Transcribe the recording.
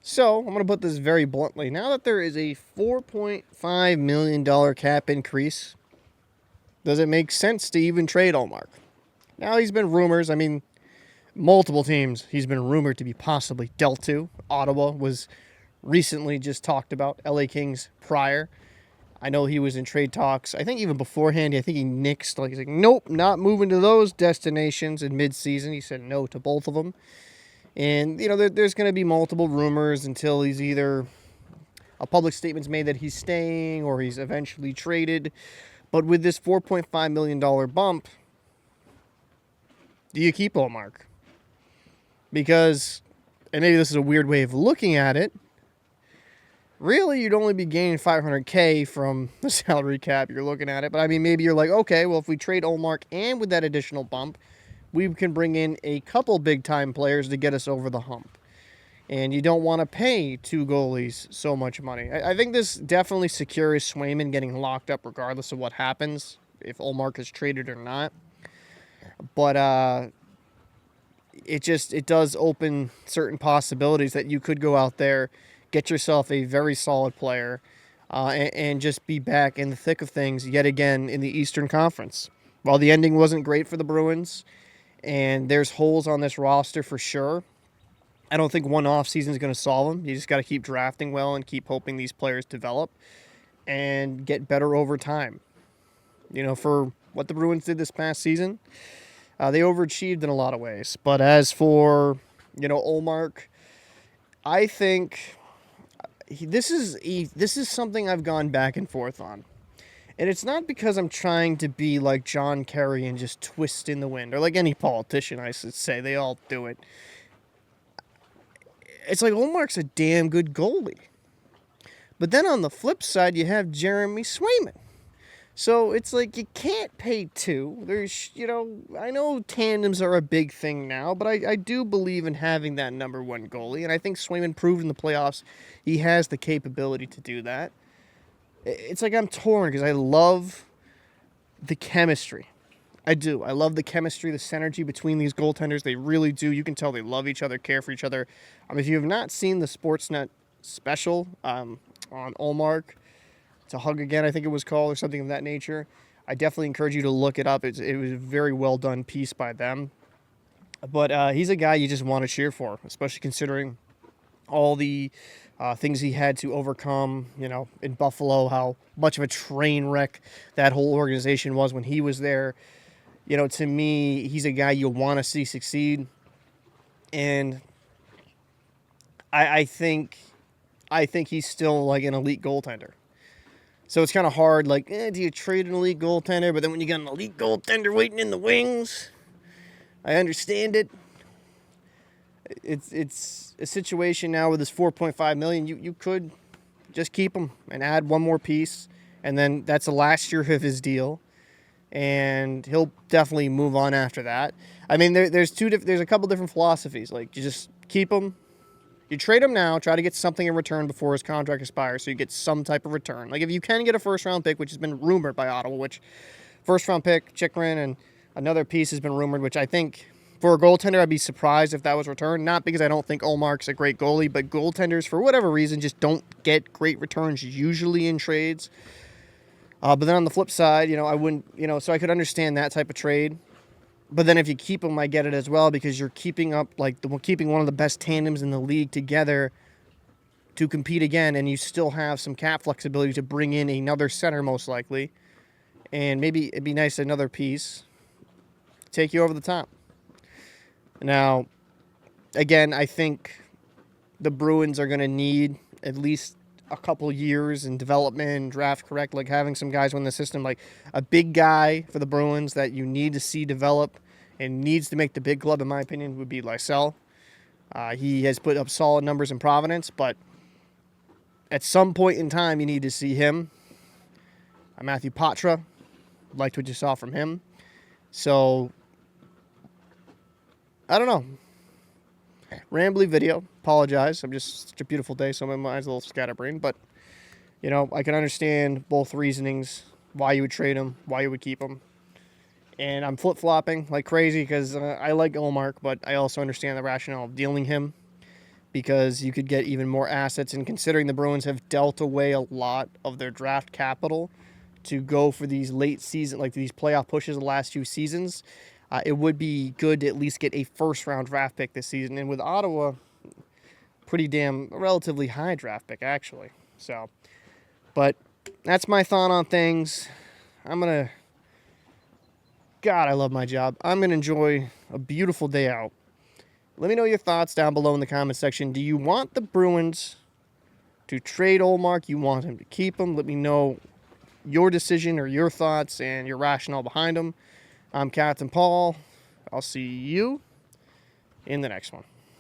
So, I'm going to put this very bluntly. Now that there is a $4.5 million cap increase, does it make sense to even trade Ullmark? Now, he's been rumors. I mean, multiple teams he's been rumored to be possibly dealt to. Ottawa was recently just talked about. LA Kings prior. I know he was in trade talks. I think even beforehand, I think he nixed. He's like, nope, not moving to those destinations in midseason. He said no to both of them. And, there's going to be multiple rumors until he's either a public statement's made that he's staying or he's eventually traded. But with this $4.5 million bump, do you keep Ullmark? Because, and maybe this is a weird way of looking at it, really you'd only be gaining $500K from the salary cap you're looking at it. But I mean, maybe you're like, okay, well, if we trade Ullmark and with that additional bump, we can bring in a couple big-time players to get us over the hump. And you don't want to pay two goalies so much money. I think this definitely secures Swayman getting locked up regardless of what happens, if Ullmark is traded or not. But it does open certain possibilities that you could go out there, get yourself a very solid player, and just be back in the thick of things yet again in the Eastern Conference. While the ending wasn't great for the Bruins, and there's holes on this roster for sure, I don't think one offseason is going to solve them. You just got to keep drafting well and keep hoping these players develop and get better over time. For what the Bruins did this past season, they overachieved in a lot of ways. But as for, Ullmark, I think this is something I've gone back and forth on. And it's not because I'm trying to be like John Kerry and just twist in the wind, or like any politician, I should say. They all do it. It's like Ullmark's a damn good goalie. But then on the flip side, you have Jeremy Swayman. So it's like you can't pay two. There's, I know tandems are a big thing now, but I do believe in having that number one goalie. And I think Swayman proved in the playoffs he has the capability to do that. It's like I'm torn because I love the chemistry. I do. I love the chemistry, the synergy between these goaltenders. They really do. You can tell they love each other, care for each other. If you have not seen the Sportsnet special on Ullmark, To Hug Again, I think it was called, or something of that nature, I definitely encourage you to look it up. It was a very well done piece by them. But he's a guy you just want to cheer for, especially considering all the things he had to overcome, in Buffalo, how much of a train wreck that whole organization was when he was there. To me, he's a guy you want to see succeed. And I think he's still like an elite goaltender. So it's kind of hard, like, do you trade an elite goaltender? But then when you got an elite goaltender waiting in the wings, I understand it. It's a situation now with this $4.5 million. You could just keep him and add one more piece, and then that's the last year of his deal, and he'll definitely move on after that. I mean, there's a couple different philosophies. Like, you just keep him, you trade him now, try to get something in return before his contract expires, so you get some type of return. Like, if you can get a first round pick, which has been rumored by Ottawa, which first round pick Chikrin and another piece has been rumored, which I think. For a goaltender, I'd be surprised if that was returned. Not because I don't think Ullmark's a great goalie, but goaltenders, for whatever reason, just don't get great returns usually in trades. But then on the flip side, I wouldn't, so I could understand that type of trade. But then if you keep them, I get it as well, because you're keeping up, keeping one of the best tandems in the league together to compete again, and you still have some cap flexibility to bring in another center, most likely. And maybe it'd be nice another piece, take you over the top. Now, again, I think the Bruins are going to need at least a couple years in development, draft correct, like having some guys win the system. Like a big guy for the Bruins that you need to see develop and needs to make the big club, in my opinion, would be Lysell. He has put up solid numbers in Providence, but at some point in time, you need to see him. Matthew Patra, liked what you saw from him. So I don't know. Rambly video. Apologize. I'm just such a beautiful day, so my mind's a little scatterbrained. But, I can understand both reasonings, why you would trade him, why you would keep him. And I'm flip-flopping like crazy because I like Ullmark, but I also understand the rationale of dealing him. because you could get even more assets. And considering the Bruins have dealt away a lot of their draft capital to go for these late season, like these playoff pushes the last few seasons, it would be good to at least get a first-round draft pick this season. And with Ottawa, relatively high draft pick, actually. So, but that's my thought on things. God, I love my job. I'm going to enjoy a beautiful day out. Let me know your thoughts down below in the comment section. Do you want the Bruins to trade Ullmark? You want him to keep him? Let me know your decision or your thoughts and your rationale behind them. I'm Captain Paul. I'll see you in the next one.